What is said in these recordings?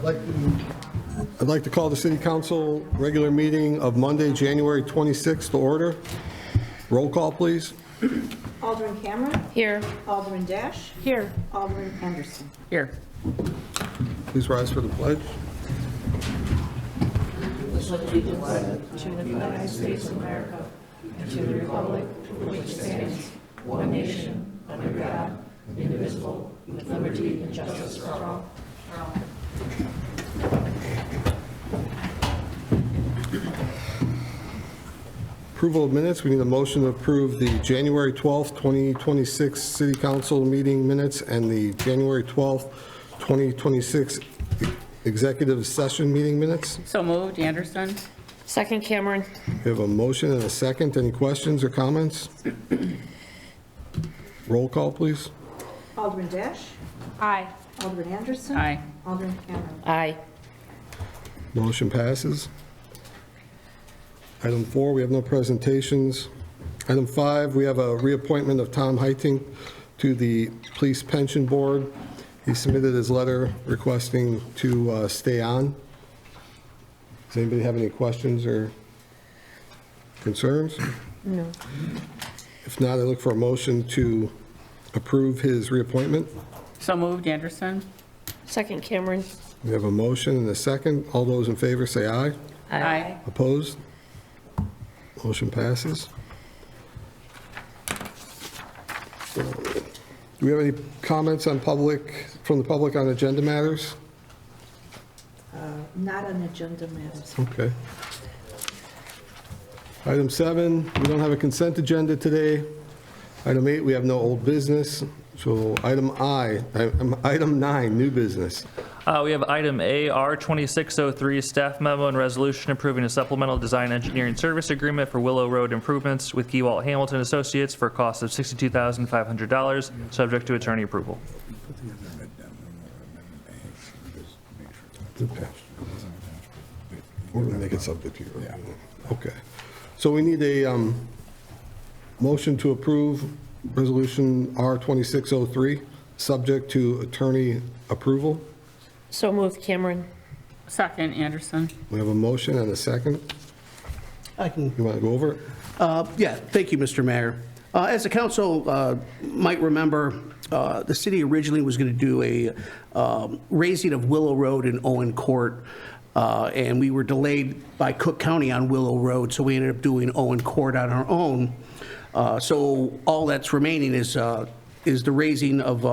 I'd like to call the City Council regular meeting of Monday, January 26th to order. Roll call, please. Alderman Cameron. Here. Alderman Dash. Here. Alderman Anderson. Here. Please rise for the pledge. To the United States of America and to the republic for which stands one nation under God, indivisible, with liberty and justice for all. Approval of minutes. We need a motion to approve the January 12th, 2026 City Council meeting minutes and the January 12th, 2026 executive session meeting minutes. So moved, Anderson. Second, Cameron. We have a motion and a second. Any questions or comments? Roll call, please. Alderman Dash. Aye. Alderman Anderson. Aye. Alderman Cameron. Aye. Motion passes. Item 4, we have no presentations. Item 5, we have a reappointment of Tom Heiting to the Police Pension Board. He submitted his letter requesting to stay on. Does anybody have any questions or concerns? No. If not, I look for a motion to approve his reappointment. So moved, Anderson. Second, Cameron. We have a motion and a second. All those in favor say aye. Aye. Opposed? Motion passes. Do we have any comments on from the public on agenda matters? Not on agenda matters. Okay. Item 7, we don't have a consent agenda today. Item 8, we have no old business. So item 9, new business. We have item AR 2603, staff memo and resolution approving a supplemental design engineering service agreement for Willow Road improvements with Gewalt Hamilton Associates for a cost of $62,500, subject to attorney approval. We're going to make it subject to your review. Okay. So we need a motion to approve resolution R 2603, subject to attorney approval. So moved, Cameron. Second, Anderson. We have a motion and a second. I can, You want to go over it? yeah, thank you, Mr. Mayor. As the council might remember, the city originally was going to do a raising of Willow Road in Owen Court, and we were delayed by Cook County on Willow Road, so we ended up doing Owen Court on our own. So all that's remaining is the raising of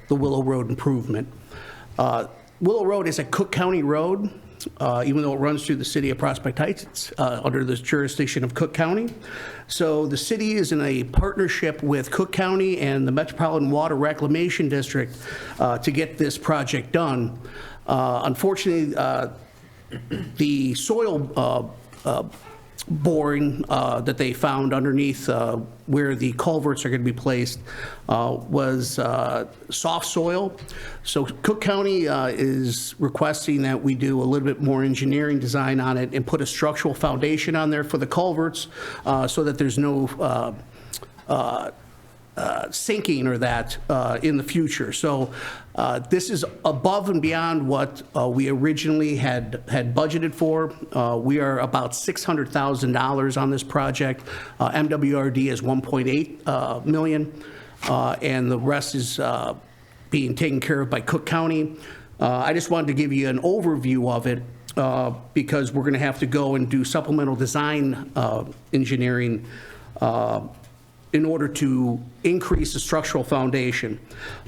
the Willow Road improvement. Willow Road is a Cook County road, even though it runs through the city of Prospect Heights. It's under the jurisdiction of Cook County. So the city is in a partnership with Cook County and the Metropolitan Water Reclamation District to get this project done. Unfortunately, the soil boring that they found underneath where the culverts are going to be placed was soft soil. So Cook County is requesting that we do a little bit more engineering design on it and put a structural foundation on there for the culverts so that there's no sinking or that in the future. So this is above and beyond what we originally had budgeted for. We are about $600,000 on this project. MWRD is 1.8 million, and the rest is being taken care of by Cook County. I just wanted to give you an overview of it because we're going to have to go and do supplemental design engineering in order to increase the structural foundation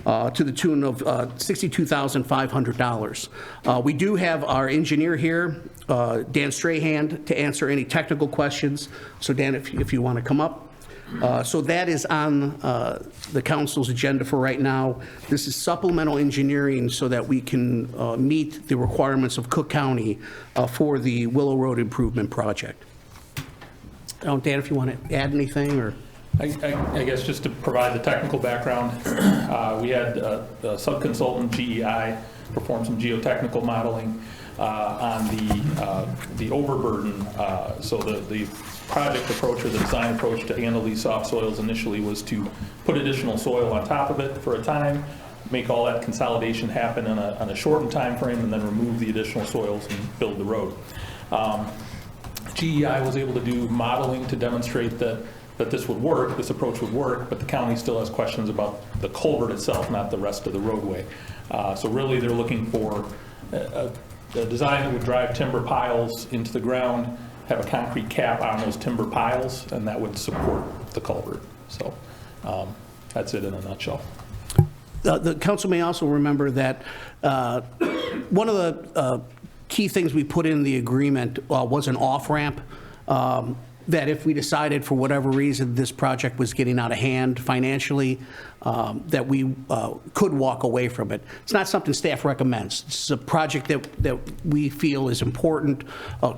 to the tune of $62,500. We do have our engineer here, Dan Strahan, to answer any technical questions. So Dan, if you want to come up. So that is on the council's agenda for right now. This is supplemental engineering so that we can meet the requirements of Cook County for the Willow Road Improvement Project. Dan, if you want to add anything or... I guess just to provide the technical background, we had a sub-consultant, GEI, perform some geotechnical modeling on the overburden. So the project approach or the design approach to handle these soft soils initially was to put additional soil on top of it for a time, make all that consolidation happen on a shortened time frame, and then remove the additional soils and build the road. GEI was able to do modeling to demonstrate that this would work, this approach would work, but the county still has questions about the culvert itself, not the rest of the roadway. So really, they're looking for a design that would drive timber piles into the ground, have a concrete cap on those timber piles, and that would support the culvert. So that's it in a nutshell. The council may also remember that one of the key things we put in the agreement was an off-ramp, that if we decided for whatever reason this project was getting out of hand financially, that we could walk away from it. It's not something staff recommends. It's a project that we feel is important.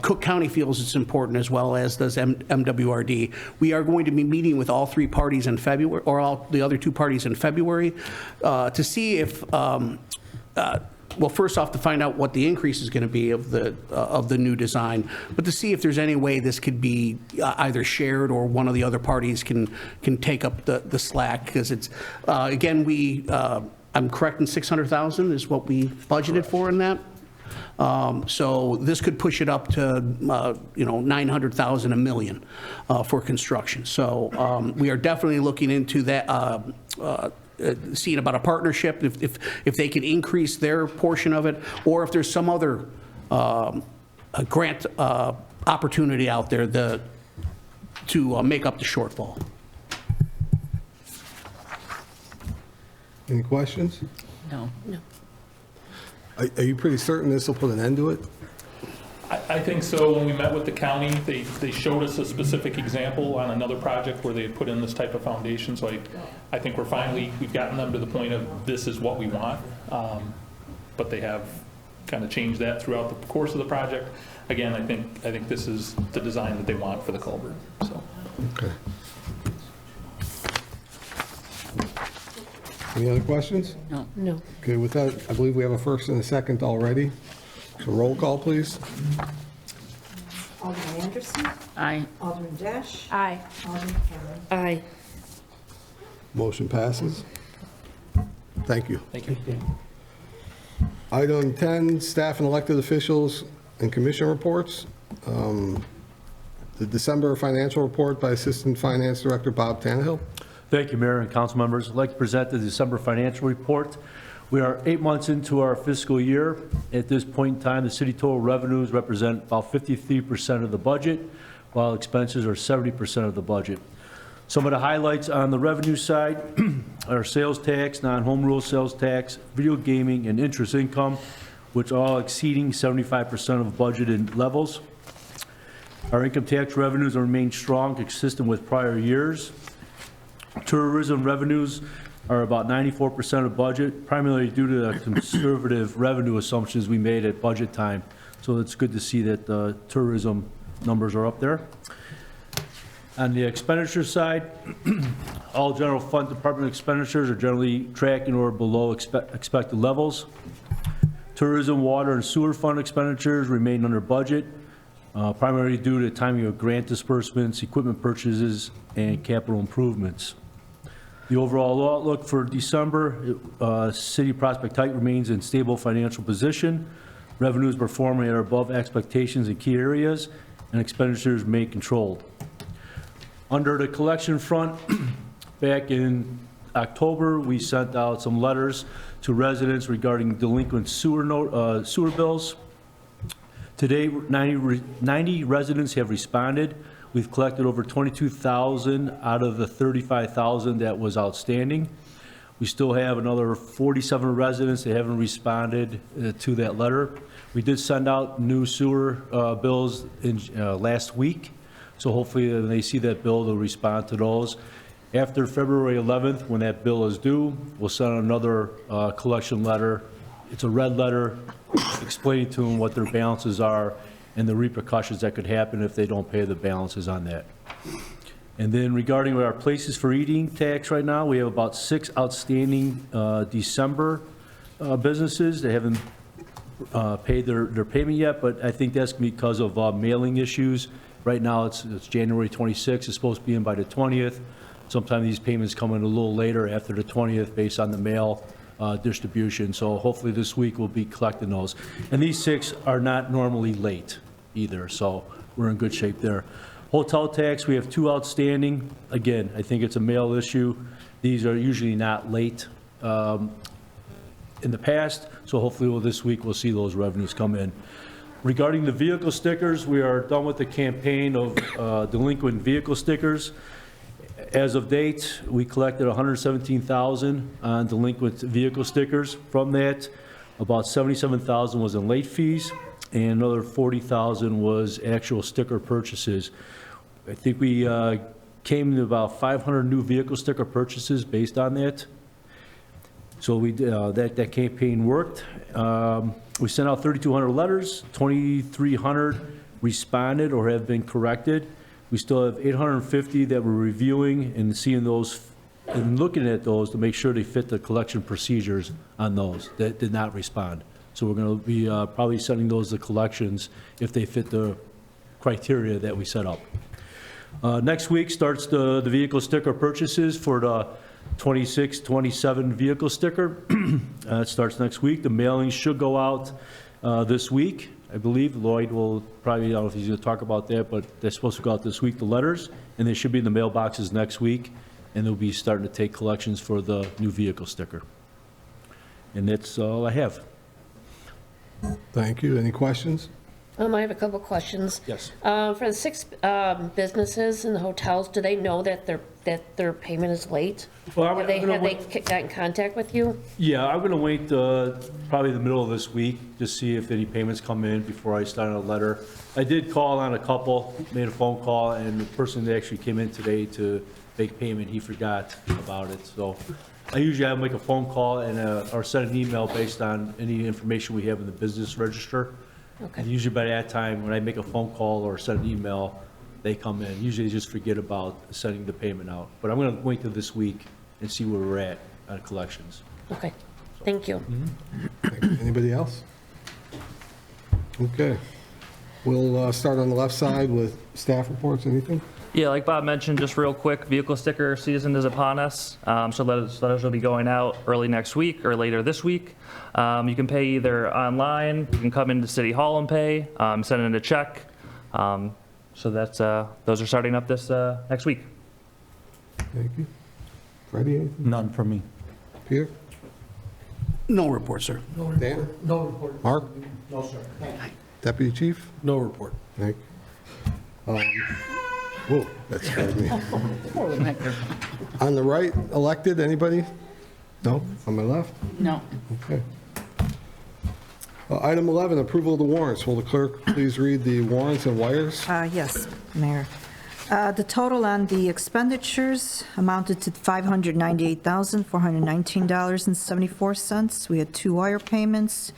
Cook County feels it's important, as well as does MWRD. We are going to be meeting with all three parties in February, or all the other two parties in February, to see if well, first off, to find out what the increase is going to be of the new design, but to see if there's any way this could be either shared or one of the other parties can take up the slack, because it's again, I'm correct in 600,000 is what we budgeted for in that. So this could push it up to 900,000, $1 million for construction. So we are definitely looking into that. Seeing about a partnership, if they can increase their portion of it, or if there's some other grant opportunity out there to make up the shortfall. Any questions? No. Are you pretty certain this will put an end to it? I think so. When we met with the county, they showed us a specific example on another project where they had put in this type of foundation. So I think we've gotten them to the point of this is what we want. But they have kind of changed that throughout the course of the project. Again, I think this is the design that they want for the culvert. So. Okay. Any other questions? No. Okay, with that, I believe we have a first and a second already. So roll call, please. Alderman Anderson. Aye. Alderman Dash. Aye. Alderman Cameron. Aye. Motion passes. Thank you. Thank you. Item 10, staff and elected officials and commission reports. The December financial report by Assistant Finance Director Bob Tannehill. Thank you, Mayor and council members. I'd like to present the December financial report. We are 8 months into our fiscal year. At this point in time, the city total revenues represent about 53% of the budget, while expenses are 70% of the budget. Some of the highlights on the revenue side are sales tax, non-home rule sales tax, video gaming, and interest income, which are all exceeding 75% of budgeted levels. Our income tax revenues remain strong, consistent with prior years. Tourism revenues are about 94% of budget, primarily due to the conservative revenue assumptions we made at budget time. So it's good to see that the tourism numbers are up there. On the expenditure side, all general fund department expenditures are generally tracking or below expected levels. Tourism, water, and sewer fund expenditures remain under budget, primarily due to timing of grant disbursements, equipment purchases, and capital improvements. The overall outlook for December, City Prospect Heights remains in stable financial position. Revenues performing are above expectations in key areas, and expenditures remain controlled. Under the collection front, back in October, we sent out some letters to residents regarding delinquent sewer bills. Today, 90 residents have responded. We've collected over 22,000 out of the 35,000 that was outstanding. We still have another 47 residents that haven't responded to that letter. We did send out new sewer bills in last week, so hopefully when they see that bill, they'll respond to those. After February 11th, when that bill is due, we'll send another collection letter. It's a red letter explaining to them what their balances are and the repercussions that could happen if they don't pay the balances on that. And then regarding our places for eating tax right now, we have about 6 outstanding December businesses. They haven't paid their payment yet, but I think that's because of mailing issues. Right now, it's January 26th. It's supposed to be in by the 20th. Sometimes these payments come in a little later after the 20th based on the mail distribution. So hopefully this week we'll be collecting those. And these 6 are not normally late either, so we're in good shape there. Hotel tax, we have 2 outstanding. Again, I think it's a mail issue. These are usually not late in the past, so hopefully this week we'll see those revenues come in. Regarding the vehicle stickers, we are done with the campaign of delinquent vehicle stickers. As of date, we collected $117,000 on delinquent vehicle stickers. From that, about $77,000 was in late fees, and another $40,000 was actual sticker purchases. I think we came to about 500 new vehicle sticker purchases based on that. So we that campaign worked. We sent out 3,200 letters, 2,300 responded or have been corrected. We still have 850 that we're reviewing and seeing those and looking at those to make sure they fit the collection procedures on those that did not respond. So we're going to be probably sending those to collections if they fit the criteria that we set up. Next week starts the vehicle sticker purchases for the 26, 27 vehicle sticker. It starts next week. The mailings should go out this week. I believe Lloyd will probably, I don't know if he's going to talk about that, but they're supposed to go out this week, the letters, and they should be in the mailboxes next week, and they'll be starting to take collections for the new vehicle sticker. And that's all I have. Thank you. Any questions? I have a couple questions. Yes. For the 6 businesses and the hotels, do they know that their payment is late? Well, Have they got in contact with you? Yeah, I'm going to wait probably the middle of this week to see if any payments come in before I start on a letter. I did call on a couple, made a phone call, and the person that actually came in today to make payment, he forgot about it. So I usually make a phone call and or send an email based on any information we have in the business register. Okay. And usually by that time, when I make a phone call or send an email, they come in. Usually they just forget about sending the payment out. But I'm going to wait till this week and see where we're at on collections. Okay, thank you. Thank you. Anybody else? Okay. We'll start on the left side with staff reports. Anything? Yeah, like Bob mentioned, just real quick, vehicle sticker season is upon us. So letters will be going out early next week or later this week. You can pay either online, you can come into City Hall and pay, send in a check. So that's those are starting up this next week. Thank you. Freddie, anything? None for me. Peter? No report, sir. Dan? No report. Mark? No, sir. Deputy Chief? No report. Thank you. Whoa, that scared me. On the right, elected, anybody? No? On my left? No. Okay. Item 11, approval of the warrants. Will the clerk please read the warrants and wires? Yes, Mayor. The total on the expenditures amounted to $598,419.74. We had 2 wire payments.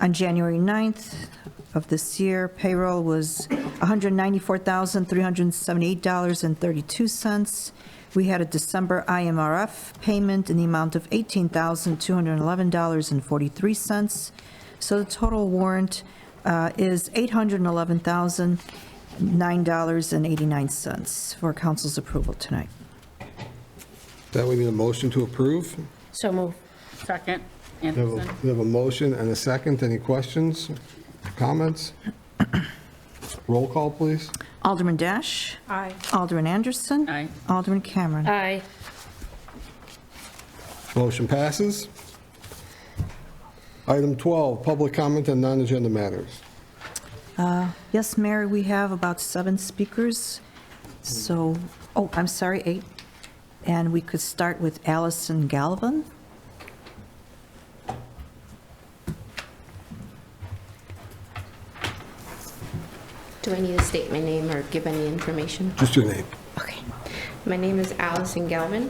On January 9th of this year, payroll was $194,378.32. We had a December IMRF payment in the amount of $18,211.43. So the total warrant is $811,009.89 for council's approval tonight. That we need a motion to approve. So move. Second, We Anderson. have a motion and a second. Any questions, comments? Roll call, please. Alderman Dash. Aye. Alderman Anderson. Aye. Alderman Cameron. Aye. Motion passes. Item 12, public comment on non-agenda matters. Yes, Mayor, we have about 7 speakers. So, I'm sorry, 8. And we could start with Allison Galvin. Do I need to state my name or give any information? Just your name. Okay. My name is Allison Galvin.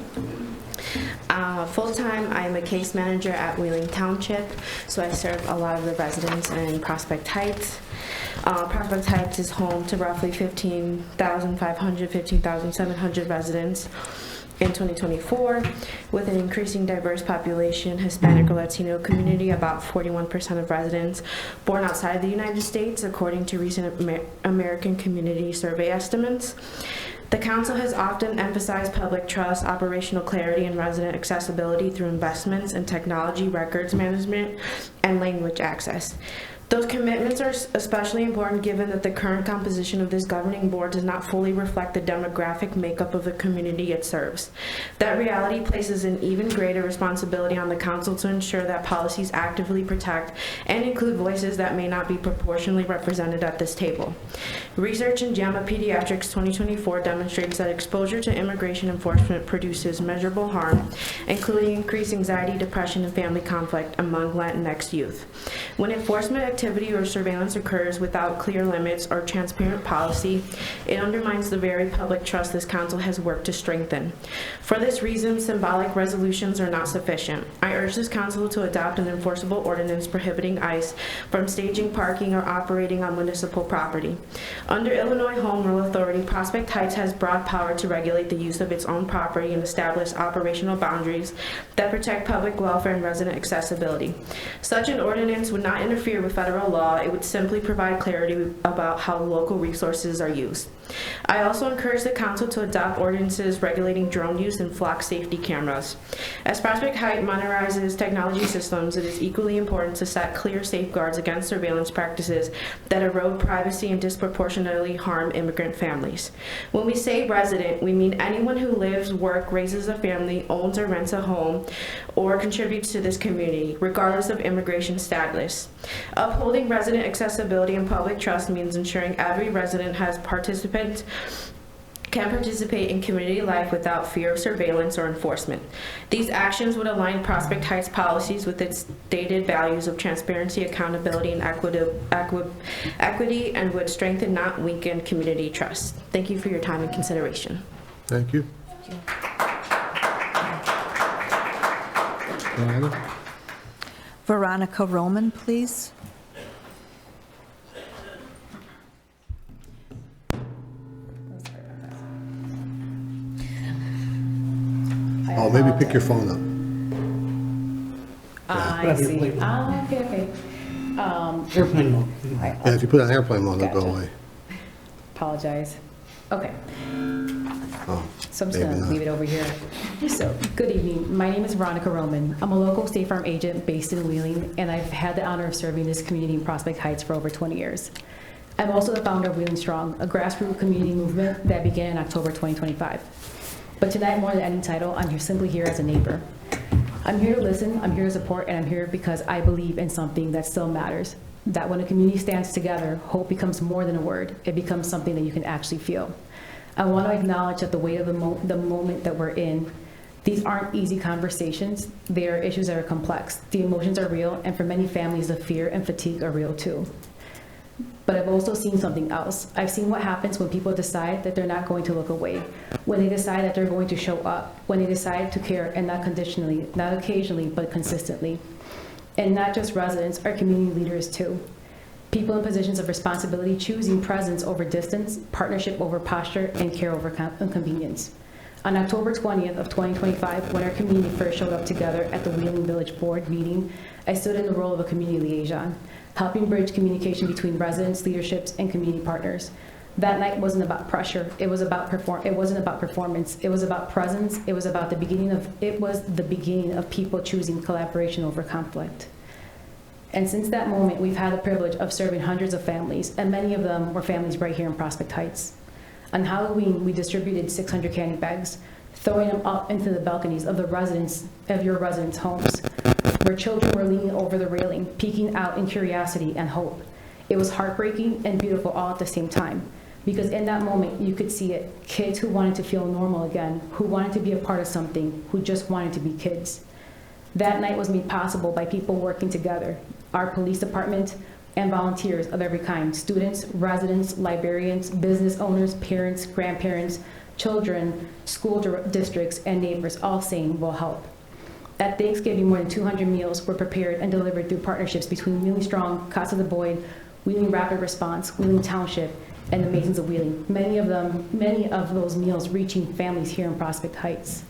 Full-time, I'm a case manager at Wheeling Township, so I serve a lot of the residents in Prospect Heights. Prospect Heights is home to roughly 15,500, 15,700 residents in 2024, with an increasing diverse population, Hispanic or Latino community, about 41% of residents born outside the United States, according to recent American Community Survey estimates. The council has often emphasized public trust, operational clarity, and resident accessibility through investments in technology, records management, and language access. Those commitments are especially important given that the current composition of this governing board does not fully reflect the demographic makeup of the community it serves. That reality places an even greater responsibility on the council to ensure that policies actively protect and include voices that may not be proportionally represented at this table. Research in JAMA Pediatrics 2024 demonstrates that exposure to immigration enforcement produces measurable harm, including increased anxiety, depression, and family conflict among Latinx youth. When enforcement activity or surveillance occurs without clear limits or transparent policy, it undermines the very public trust this council has worked to strengthen. For this reason, symbolic resolutions are not sufficient. I urge this council to adopt an enforceable ordinance prohibiting ICE from staging, parking, or operating on municipal property. Under Illinois Home Rule Authority, Prospect Heights has broad power to regulate the use of its own property and establish operational boundaries that protect public welfare and resident accessibility. Such an ordinance would not interfere with federal law. It would simply provide clarity about how local resources are used. I also encourage the council to adopt ordinances regulating drone use and flock safety cameras. As Prospect Heights modernizes technology systems, it is equally important to set clear safeguards against surveillance practices that erode privacy and disproportionately harm immigrant families. When we say resident, we mean anyone who lives, works, raises a family, owns or rents a home, or contributes to this community, regardless of immigration status. Upholding resident accessibility and public trust means ensuring every resident can participate in community life without fear of surveillance or enforcement. These actions would align Prospect Heights policies with its stated values of transparency, accountability, and equity, and would strengthen, not weaken, community trust. Thank you for your time and consideration. Thank you. Veronica Roman, please. Oh, maybe pick your phone up. I see. Okay. Airplane mode. Yeah, if you put it on airplane mode, it'll go Gotcha. away. Apologize. Okay, Oh, so I'm just maybe gonna not. leave it over here. So, good evening. My name is Veronica Roman. I'm a local State Farm agent based in Wheeling, and I've had the honor of serving this community in Prospect Heights for over 20 years. I'm also the founder of Wheeling Strong, a grassroots community movement that began in October 2025. But tonight, more than any title, I'm simply here as a neighbor. I'm here to listen, I'm here to support, and I'm here because I believe in something that still matters. That when a community stands together, hope becomes more than a word. It becomes something that you can actually feel. I want to acknowledge that the weight of the moment that we're in, these aren't easy conversations. They are issues that are complex. The emotions are real, and for many families, the fear and fatigue are real too. But I've also seen something else. I've seen what happens when people decide that they're not going to look away, when they decide that they're going to show up, when they decide to care, and not conditionally, not occasionally, but consistently. And not just residents, our community leaders too. People in positions of responsibility choosing presence over distance, partnership over posture, and care over inconvenience. On October 20th of 2025, when our community first showed up together at the Wheeling Village Board meeting, I stood in the role of a community liaison, helping bridge communication between residents, leaderships, and community partners. That night wasn't about pressure. It wasn't about performance. It was about presence. It was the beginning of people choosing collaboration over conflict. And since that moment, we've had the privilege of serving hundreds of families, and many of them were families right here in Prospect Heights. On Halloween, we distributed 600 candy bags, throwing them up into the balconies of your residents' homes, where children were leaning over the railing, peeking out in curiosity and hope. It was heartbreaking and beautiful all at the same time, because in that moment, you could see it. Kids who wanted to feel normal again, who wanted to be a part of something, who just wanted to be kids. That night was made possible by people working together, our police department, and volunteers of every kind, students, residents, librarians, business owners, parents, grandparents, children, school districts, and neighbors, all saying, we'll help. At Thanksgiving, more than 200 meals were prepared and delivered through partnerships between Wheeling Strong, Casa de Boyd, Wheeling Rapid Response, Wheeling Township, and the Masons of Wheeling. Many of those meals reaching families here in Prospect Heights.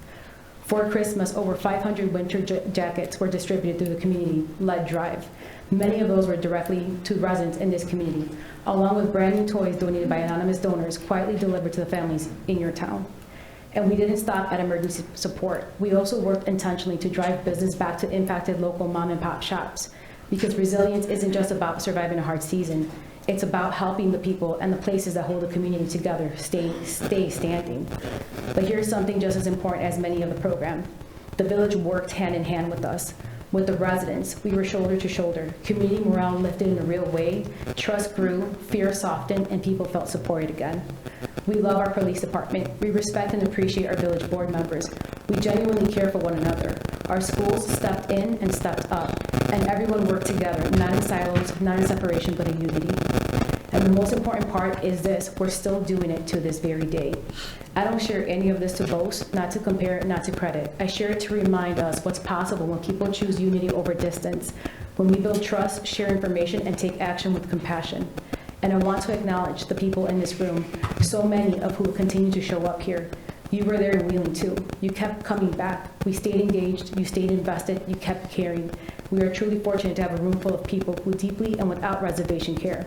For Christmas, over 500 winter jackets were distributed through the community-led drive. Many of those were directly to residents in this community, along with brand new toys donated by anonymous donors quietly delivered to the families in your town. And we didn't stop at emergency support. We also worked intentionally to drive business back to impacted local mom and pop shops, because resilience isn't just about surviving a hard season. It's about helping the people and the places that hold the community together stay standing. But here's something just as important as many of the program. The village worked hand in hand with us. With the residents, we were shoulder to shoulder. Community morale lifted in a real way. Trust grew, fear softened, and people felt supported again. We love our police department. We respect and appreciate our village board members. We genuinely care for one another. Our schools stepped in and stepped up, and everyone worked together, not in silos, not in separation, but in unity. And the most important part is this: we're still doing it to this very day. I don't share any of this to boast, not to compare, not to credit. I share it to remind us what's possible when people choose unity over distance, when we build trust, share information, and take action with compassion. And I want to acknowledge the people in this room, so many of who continue to show up here. You were there in Wheeling too. You kept coming back. We stayed engaged, you stayed invested, you kept caring. We are truly fortunate to have a room full of people who deeply and without reservation care.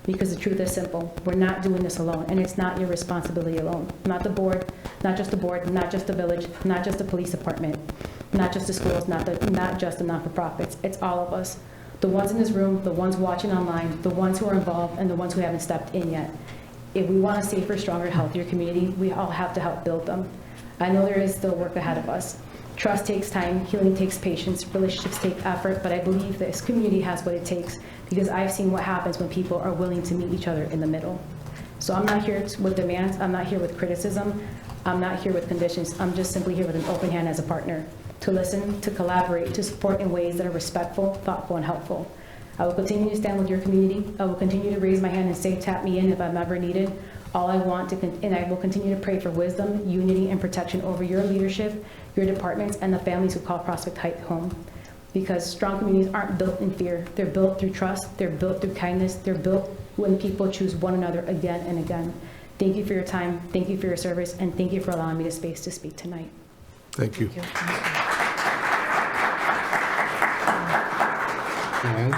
Because the truth is simple, we're not doing this alone, and it's not your responsibility alone. Not the board, not just the board, not just the village, not just the police department, not just the schools, not just the not-for-profits. It's all of us. The ones in this room, the ones watching online, the ones who are involved, and the ones who haven't stepped in yet. If we want a safer, stronger, healthier community, we all have to help build them. I know there is still work ahead of us. Trust takes time, healing takes patience, relationships take effort, but I believe this community has what it takes, because I've seen what happens when people are willing to meet each other in the middle. So I'm not here with demands, I'm not here with criticism, I'm not here with conditions, I'm just simply here with an open hand as a partner, to listen, to collaborate, to support in ways that are respectful, thoughtful, and helpful. I will continue to stand with your community. I will continue to raise my hand and say, tap me in if I'm ever needed. All I want to, and I will continue to pray for wisdom, unity, and protection over your leadership, your departments, and the families who call Prospect Heights home. Because strong communities aren't built in fear. They're built through trust. They're built through kindness. They're built when people choose one another again and again. Thank you for your time. Thank you for your service. And thank you for allowing me the space to speak tonight. Thank you. Joanne?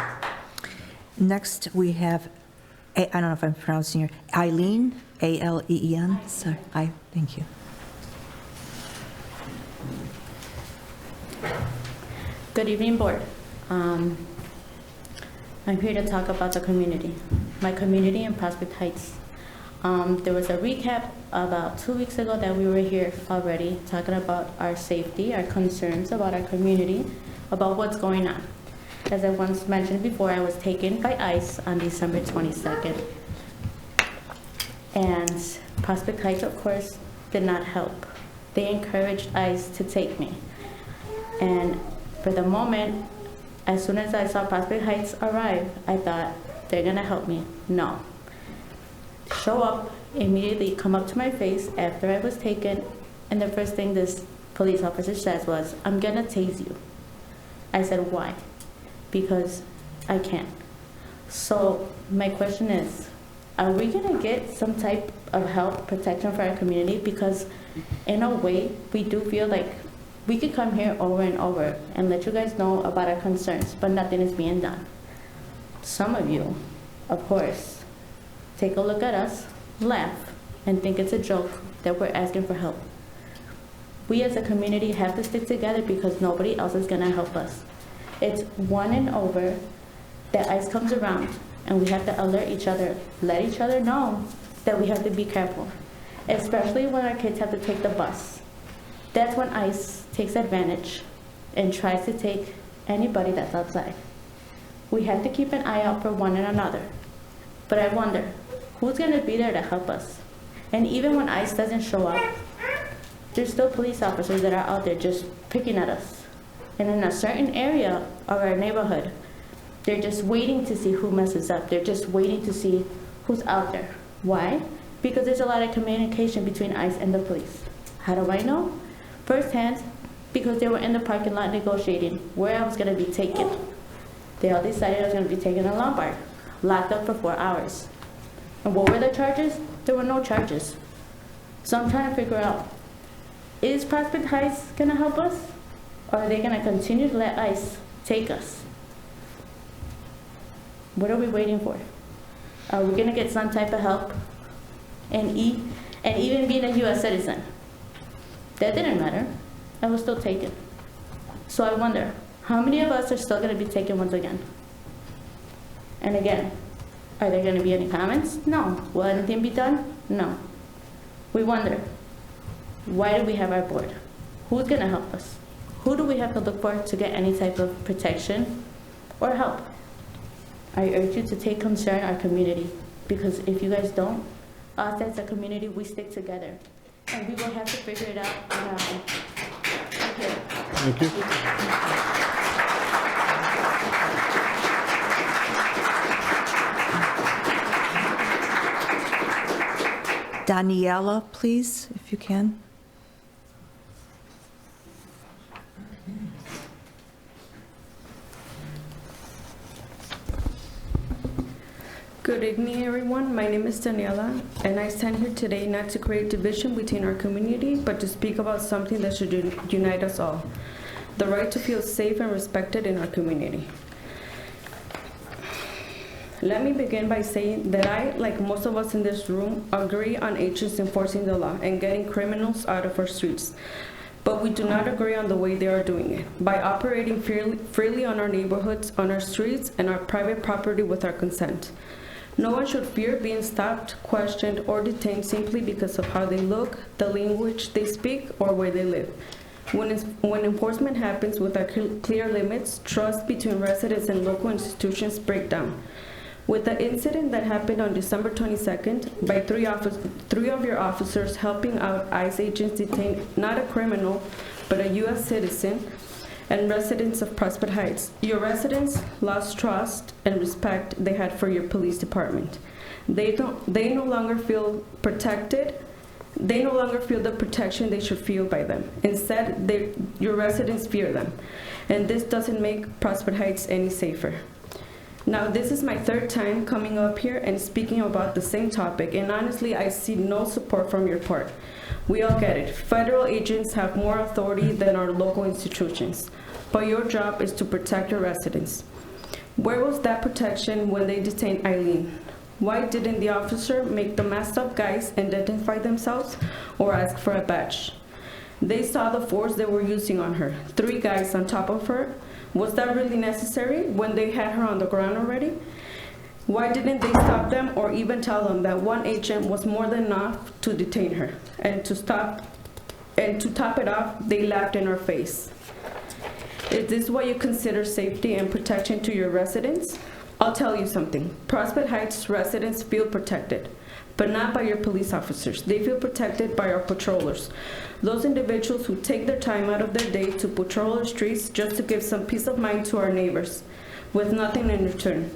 Next, we have, I don't know if I'm pronouncing your, Eileen, A-L-E-E-N. So, thank you. Good evening, board. I'm here to talk about the community, my community in Prospect Heights. There was a recap about 2 weeks ago that we were here already talking about our safety, our concerns about our community, about what's going on. As I once mentioned before, I was taken by ICE on December 22nd. And Prospect Heights, of course, did not help. They encouraged ICE to take me. And for the moment, as soon as I saw Prospect Heights arrive, I thought, they're gonna help me. No. Show up, immediately come up to my face after I was taken, and the first thing this police officer says was, I'm gonna tase you. I said, why? Because I can't. So my question is, are we gonna get some type of help, protection for our community? Because in a way, we do feel like we could come here over and over and let you guys know about our concerns, but nothing is being done. Some of you, of course, take a look at us, laugh, and think it's a joke that we're asking for help. We as a community have to stick together because nobody else is gonna help us. It's one and over that ICE comes around and we have to alert each other, let each other know that we have to be careful, especially when our kids have to take the bus. That's when ICE takes advantage and tries to take anybody that's outside. We have to keep an eye out for one another. But I wonder, who's gonna be there to help us? And even when ICE doesn't show up, there's still police officers that are out there just picking at us. And in a certain area of our neighborhood, they're just waiting to see who messes up. They're just waiting to see who's out there. Why? Because there's a lot of communication between ICE and the police. How do I know? Firsthand, because they were in the parking lot negotiating where I was gonna be taken. They all decided I was gonna be taken to Lombard, locked up for 4 hours. And what were the charges? There were no charges. So I'm trying to figure out, is Prospect Heights gonna help us? Or are they gonna continue to let ICE take us? What are we waiting for? Are we gonna get some type of help and eat, and even being a US citizen? That didn't matter. I was still taken. So I wonder, how many of us are still gonna be taken once again? And again, are there gonna be any comments? No. Will anything be done? No. We wonder, why do we have our board? Who's gonna help us? Who do we have to look for to get any type of protection or help? I urge you to take concern our community, because if you guys don't, us as a community, we stick together, and we will have to figure it out on our own. Thank you. Thank you. Daniela, please, if you can. Good evening, everyone. My name is Daniela, and I stand here today not to create division between our community, but to speak about something that should unite us all: the right to feel safe and respected in our community. Let me begin by saying that I, like most of us in this room, agree on agents enforcing the law and getting criminals out of our streets. But we do not agree on the way they are doing it, by operating freely on our neighborhoods, on our streets, and our private property with our consent. No one should fear being stopped, questioned, or detained simply because of how they look, the language they speak, or where they live. When enforcement happens without clear limits, trust between residents and local institutions break down. With the incident that happened on December 22nd, by three of your officers helping out ICE agents detain not a criminal, but a U.S. citizen, and residents of Prospect Heights, your residents lost trust and respect they had for your police department. They no longer feel protected. They no longer feel the protection they should feel by them. Instead, your residents fear them, and this doesn't make Prospect Heights any safer. Now, this is my third time coming up here and speaking about the same topic, and honestly, I see no support from your part. We all get it. Federal agents have more authority than our local institutions, but your job is to protect your residents. Where was that protection when they detained Eileen? Why didn't the officer make the masked up guys identify themselves or ask for a badge? They saw the force they were using on her, 3 guys on top of her. Was that really necessary when they had her on the ground already? Why didn't they stop them or even tell them that 1 agent was more than enough to detain her? And to top it off, they laughed in our face. Is this what you consider safety and protection to your residents? I'll tell you something. Prospect Heights residents feel protected, but not by your police officers. They feel protected by our patrollers. Those individuals who take their time out of their day to patrol our streets just to give some peace of mind to our neighbors, with nothing in return.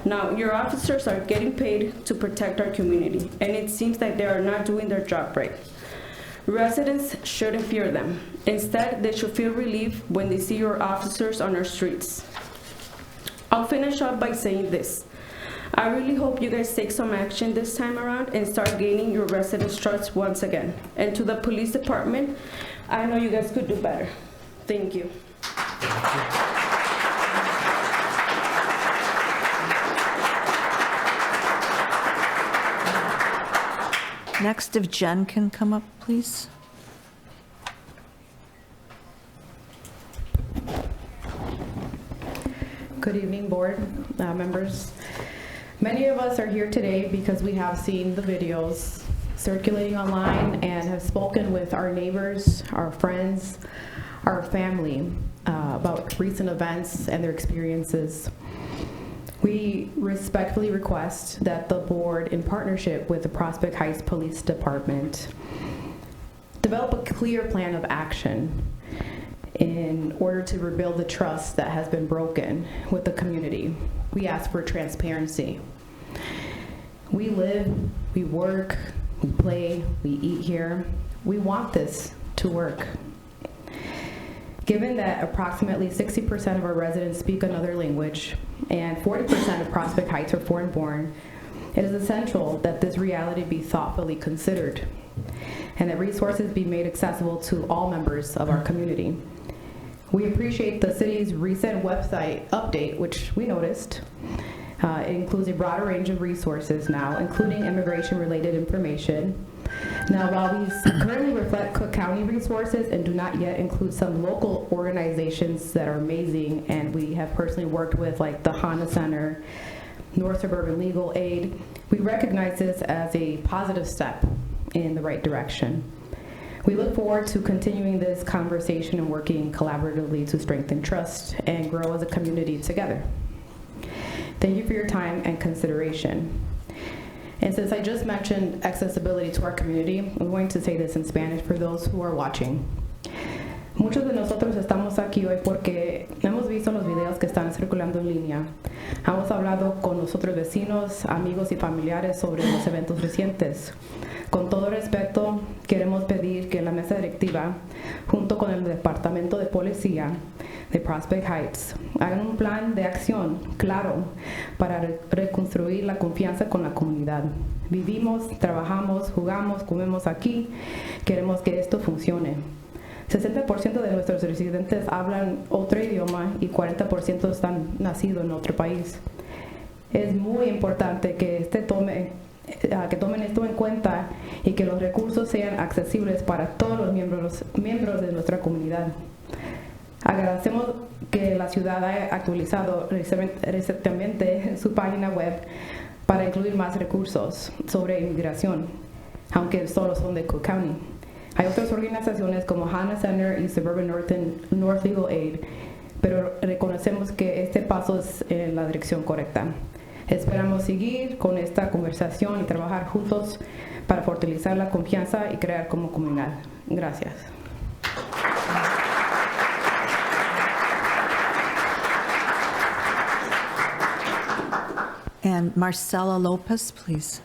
Now, your officers are getting paid to protect our community, and it seems like they are not doing their job right. Residents shouldn't fear them. Instead, they should feel relief when they see your officers on our streets. I'll finish up by saying this. I really hope you guys take some action this time around and start gaining your residents' trust once again. And to the police department, I know you guys could do better. Thank you. Next, if Jen can come up, please. Good evening, board members. Many of us are here today because we have seen the videos circulating online and have spoken with our neighbors, our friends, our family about recent events and their experiences. We respectfully request that the board, in partnership with the Prospect Heights Police Department, develop a clear plan of action in order to rebuild the trust that has been broken with the community. We ask for transparency. We live, we work, we play, we eat here. We want this to work. Given that approximately 60% of our residents speak another language and 40% of Prospect Heights are foreign-born, it is essential that this reality be thoughtfully considered and that resources be made accessible to all members of our community. We appreciate the city's recent website update, which we noticed, It includes a broader range of resources now, including immigration-related information. Now, while we currently reflect Cook County resources and do not yet include some local organizations that are amazing, and we have personally worked with, like the HANA Center, North Suburban Legal Aid, we recognize this as a positive step in the right direction. We look forward to continuing this conversation and working collaboratively to strengthen trust and grow as a community together. Thank you for your time and consideration. And since I just mentioned accessibility to our community, I'm going to say this in Spanish for those who are watching. Muchos de nosotros estamos aquí hoy porque hemos visto los videos que están circulando en línea. Hemos hablado con nosotros vecinos, amigos y familiares sobre los eventos recientes. Con todo respeto, queremos pedir que la mesa directiva, junto con el Departamento de Policía de Prospect Heights, hagan un plan de acción claro para reconstruir la confianza con la comunidad. Vivimos, trabajamos, jugamos, comemos aquí. Queremos que esto funcione. 60% de nuestros residentes hablan otro idioma y 40% están nacidos en otro país. Es muy importante que tomen esto en cuenta y que los recursos sean accesibles para todos los miembros de nuestra comunidad. Agradecemos que la ciudad haya actualizado recientemente su página web para incluir más recursos sobre inmigración, aunque solo son de Cook County. Hay otras organizaciones como HANA Center y Suburban North Legal Aid, pero reconocemos que este paso es en la dirección correcta. Esperamos seguir con esta conversación y trabajar juntos para fortalecer la confianza y crear como comunidad. Gracias. And Marcela Lopez, please.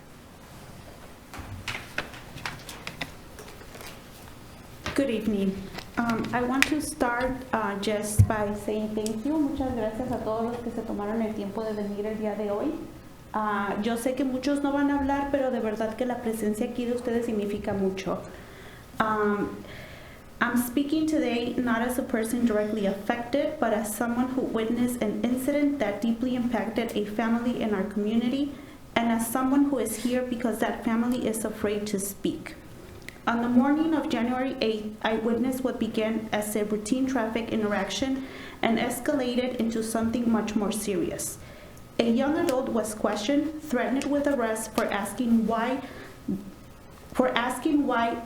Good evening. I want to start just by saying thank you. Muchas gracias a todos los que se tomaron el tiempo de venir el día de hoy. Yo sé que muchos no van a hablar, pero de verdad que la presencia aquí de ustedes significa mucho. I'm speaking today not as a person directly affected, but as someone who witnessed an incident that deeply impacted a family in our community, and as someone who is here because that family is afraid to speak. On the morning of January 8th, I witnessed what began as a routine traffic interaction and escalated into something much more serious. A young adult was questioned, threatened with arrest for asking why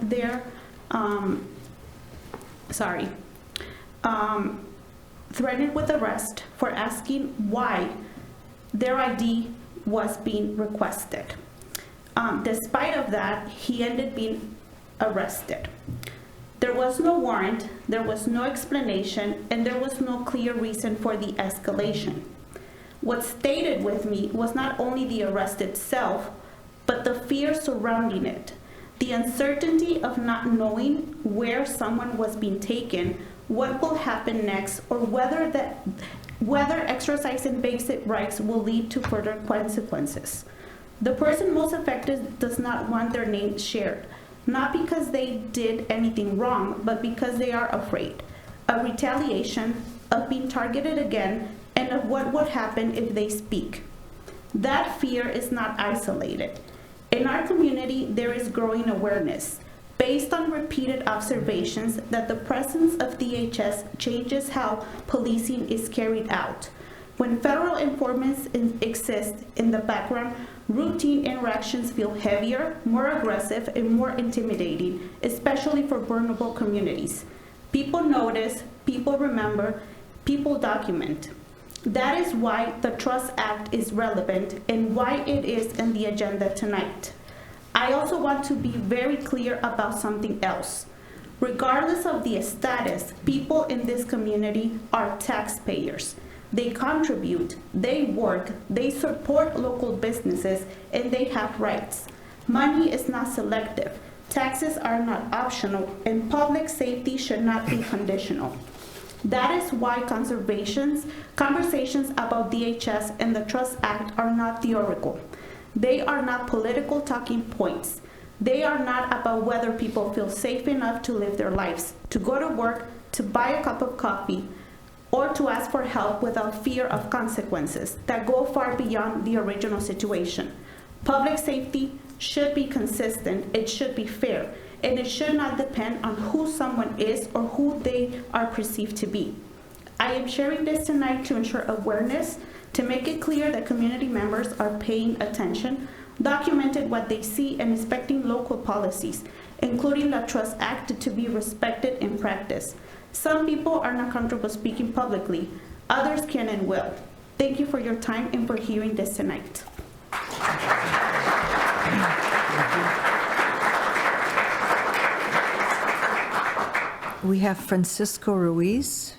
their threatened with arrest for asking why their ID was being requested. Despite of that, he ended being arrested. There was no warrant, there was no explanation, and there was no clear reason for the escalation. What stayed with me was not only the arrest itself, but the fear surrounding it, the uncertainty of not knowing where someone was being taken, what will happen next, or whether exercising basic rights will lead to further consequences. The person most affected does not want their name shared, not because they did anything wrong, but because they are afraid of retaliation, of being targeted again, and of what would happen if they speak. That fear is not isolated. In our community, there is growing awareness, based on repeated observations, that the presence of DHS changes how policing is carried out. When federal informants exist in the background, routine interactions feel heavier, more aggressive, and more intimidating, especially for vulnerable communities. People notice, people remember, people document. That is why the Trust Act is relevant and why it is on the agenda tonight. I also want to be very clear about something else. Regardless of the status, people in this community are taxpayers. They contribute, they work, they support local businesses, and they have rights. Money is not selective, taxes are not optional, and public safety should not be conditional. That is why conversations about DHS and the Trust Act are not theoretical. They are not political talking points. They are not about whether people feel safe enough to live their lives, to go to work, to buy a cup of coffee, or to ask for help without fear of consequences that go far beyond the original situation. Public safety should be consistent, it should be fair, and it should not depend on who someone is or who they are perceived to be. I am sharing this tonight to ensure awareness, to make it clear that community members are paying attention, documented what they see, and respecting local policies, including the Trust Act, to be respected in practice. Some people are not comfortable speaking publicly. Others can and will. Thank you for your time and for hearing this tonight. We have Francisco Ruiz.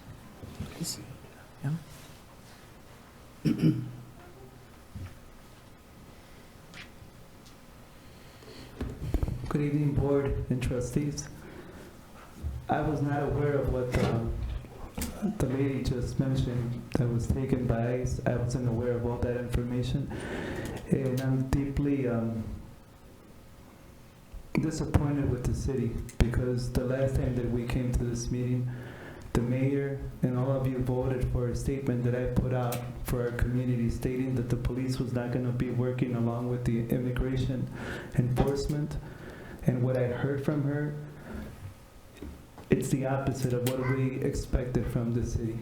No? Good evening, board and trustees. I was not aware of what the lady just mentioned that was taken by ICE. I wasn't aware of all that information. And I'm deeply disappointed with the city, because the last time that we came to this meeting, the mayor and all of you voted for a statement that I put out for our community stating that the police was not going to be working along with the immigration enforcement. And what I heard from her, it's the opposite of what we expected from the city.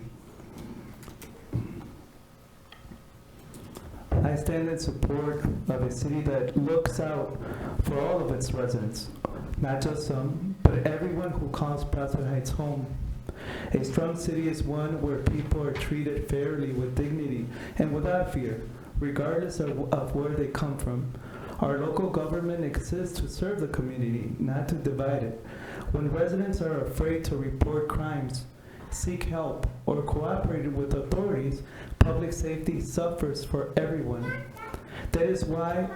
I stand in support of a city that looks out for all of its residents, not just some, but everyone who calls Prospect Heights home. A strong city is one where people are treated fairly, with dignity, and without fear, regardless of where they come from. Our local government exists to serve the community, not to divide it. When residents are afraid to report crimes, seek help, or cooperate with authorities, public safety suffers for everyone. That is why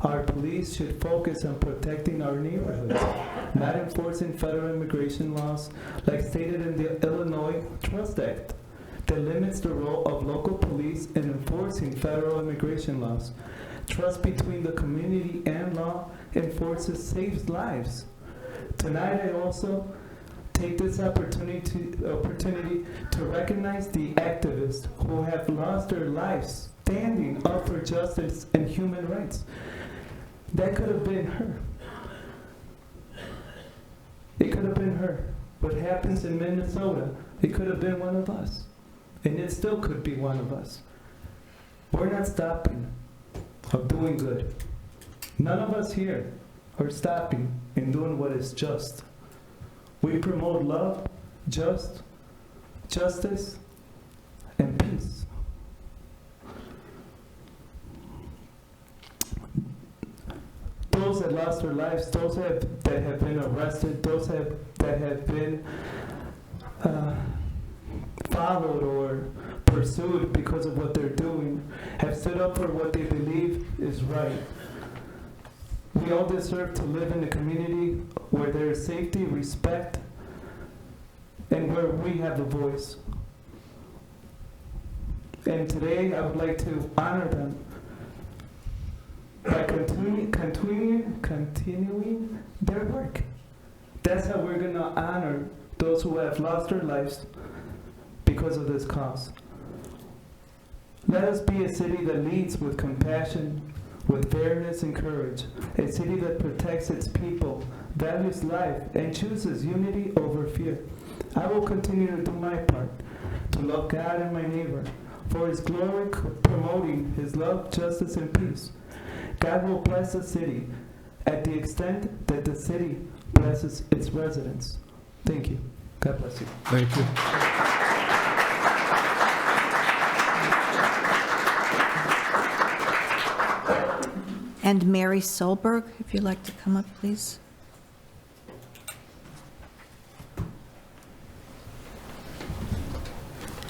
our police should focus on protecting our neighborhoods, not enforcing federal immigration laws like stated in the Illinois Trust Act that limits the role of local police in enforcing federal immigration laws. Trust between the community and law enforcement saves lives. Tonight, I also take this opportunity to recognize the activists who have lost their lives standing up for justice and human rights. That could have been her. It could have been her. What happens in Minnesota, it could have been one of us. And it still could be one of us. We're not stopping of doing good. None of us here are stopping in doing what is just. We promote love, justice, and peace. Those that lost their lives, those that have been arrested, those that have been followed or pursued because of what they're doing, have stood up for what they believe is right. We all deserve to live in a community where there is safety, respect, and where we have a voice. And today I would like to honor them by continuing their work. That's how we're going to honor those who have lost their lives because of this cause. Let us be a city that leads with compassion, with fairness and courage, a city that protects its people, values life, and chooses unity over fear. I will continue to do my part, to love God and my neighbor, for His glory, promoting His love, justice, and peace. God will bless the city at the extent that the city blesses its residents. Thank you. God bless you. Thank you. And Mary Solberg, if you'd like to come up, please.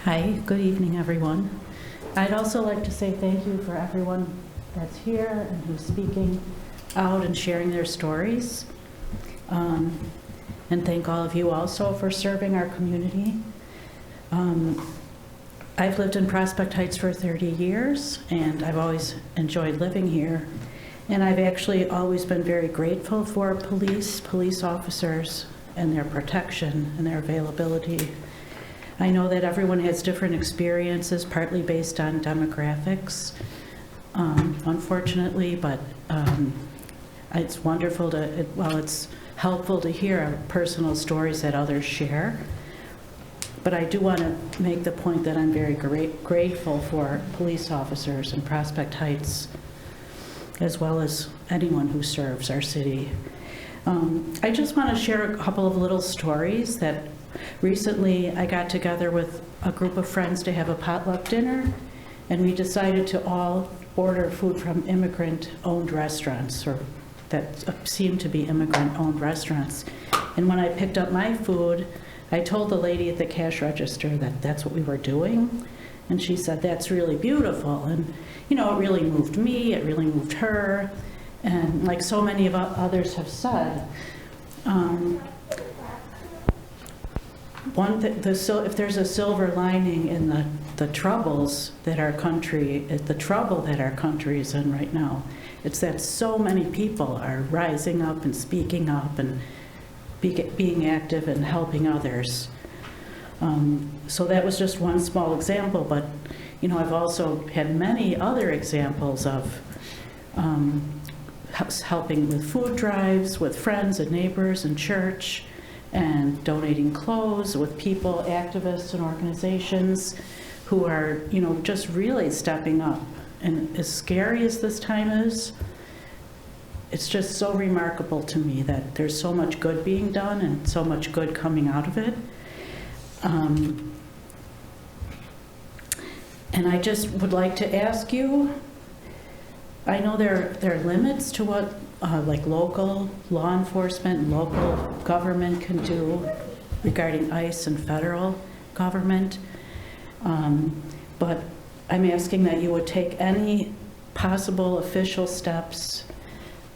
Hi, good evening, everyone. I'd also like to say thank you for everyone that's here and who's speaking out and sharing their stories. And thank all of you also for serving our community. I've lived in Prospect Heights for 30 years, and I've always enjoyed living here. And I've actually always been very grateful for police officers, and their protection and their availability. I know that everyone has different experiences, partly based on demographics, unfortunately, but it's wonderful to, well, it's helpful to hear personal stories that others share. But I do want to make the point that I'm very grateful for police officers in Prospect Heights, as well as anyone who serves our city. I just want to share a couple of little stories that recently I got together with a group of friends to have a potluck dinner, and we decided to all order food from immigrant-owned restaurants, or that seemed to be immigrant-owned restaurants. And when I picked up my food, I told the lady at the cash register that that's what we were doing, and she said, "That's really beautiful." And, you know, it really moved me, it really moved her, and like so many of others have said, if there's a silver lining in the troubles that our country, the trouble that our country is in right now, it's that so many people are rising up and speaking up and being active and helping others. So that was just one small example, but you know, I've also had many other examples of helping with food drives with friends and neighbors and church, and donating clothes with people, activists and organizations who are, you know, just really stepping up. And as scary as this time is, it's just so remarkable to me that there's so much good being done and so much good coming out of it. And I just would like to ask you, I know there are limits to what like local law enforcement and local government can do regarding ICE and federal government, but I'm asking that you would take any possible official steps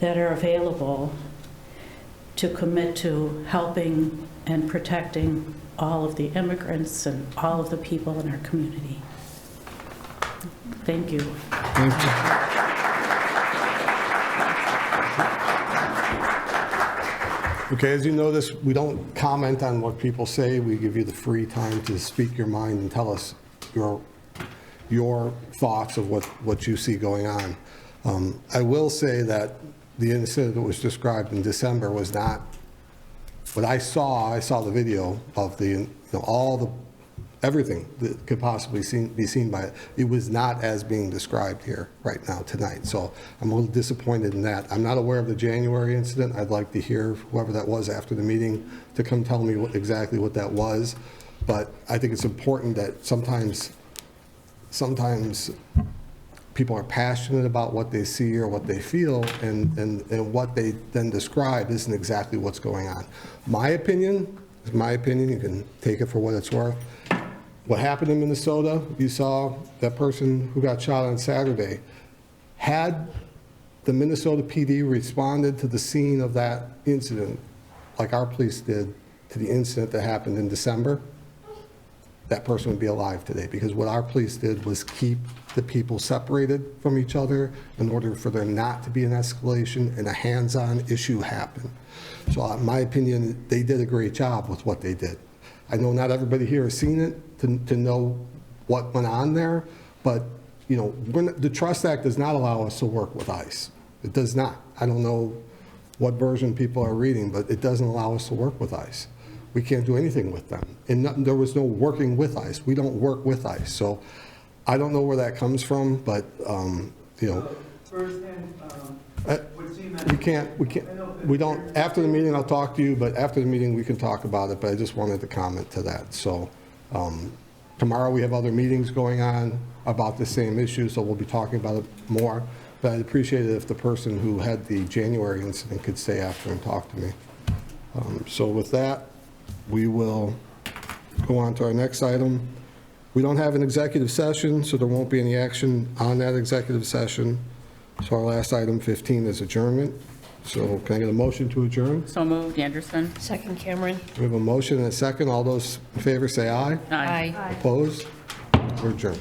that are available to commit to helping and protecting all of the immigrants and all of the people in our community. Thank you. Thank you. Okay, as you notice, we don't comment on what people say. We give you the free time to speak your mind and tell us your thoughts of what you see going on. I will say that the incident that was described in December was not what I saw. I saw the video of everything that could possibly be seen by it. It was not as being described here right now tonight. So I'm a little disappointed in that. I'm not aware of the January incident. I'd like to hear whoever that was after the meeting to come tell me exactly what that was. But I think it's important that sometimes people are passionate about what they see or what they feel, and what they then describe isn't exactly what's going on. My opinion is my opinion. You can take it for what it's worth. What happened in Minnesota, you saw that person who got shot on Saturday. Had the Minnesota PD responded to the scene of that incident like our police did to the incident that happened in December, that person would be alive today, because what our police did was keep the people separated from each other in order for there not to be an escalation and a hands-on issue happen. So in my opinion, they did a great job with what they did. I know not everybody here has seen it to know what went on there, but you know, the Trust Act does not allow us to work with ICE. It does not. I don't know what version people are reading, but it doesn't allow us to work with ICE. We can't do anything with them. And there was no working with ICE. We don't work with ICE. So I don't know where that comes from, but you know, we don't, after the meeting I'll talk to you, but after the meeting we can talk about it, but I just wanted to comment to that. So tomorrow we have other meetings going on about the same issue, so we'll be talking about it more, but I'd appreciate it if the person who had the January incident could stay after and talk to me. So with that, we will go on to our next item. We don't have an executive session, so there won't be any action on that executive session. So our last item, 15, is adjournment. So can I get a motion to adjourn? So moved, Anderson. Second, Cameron. We have a motion and a second. All those in favor say aye. Aye. Opposed? We're adjourned.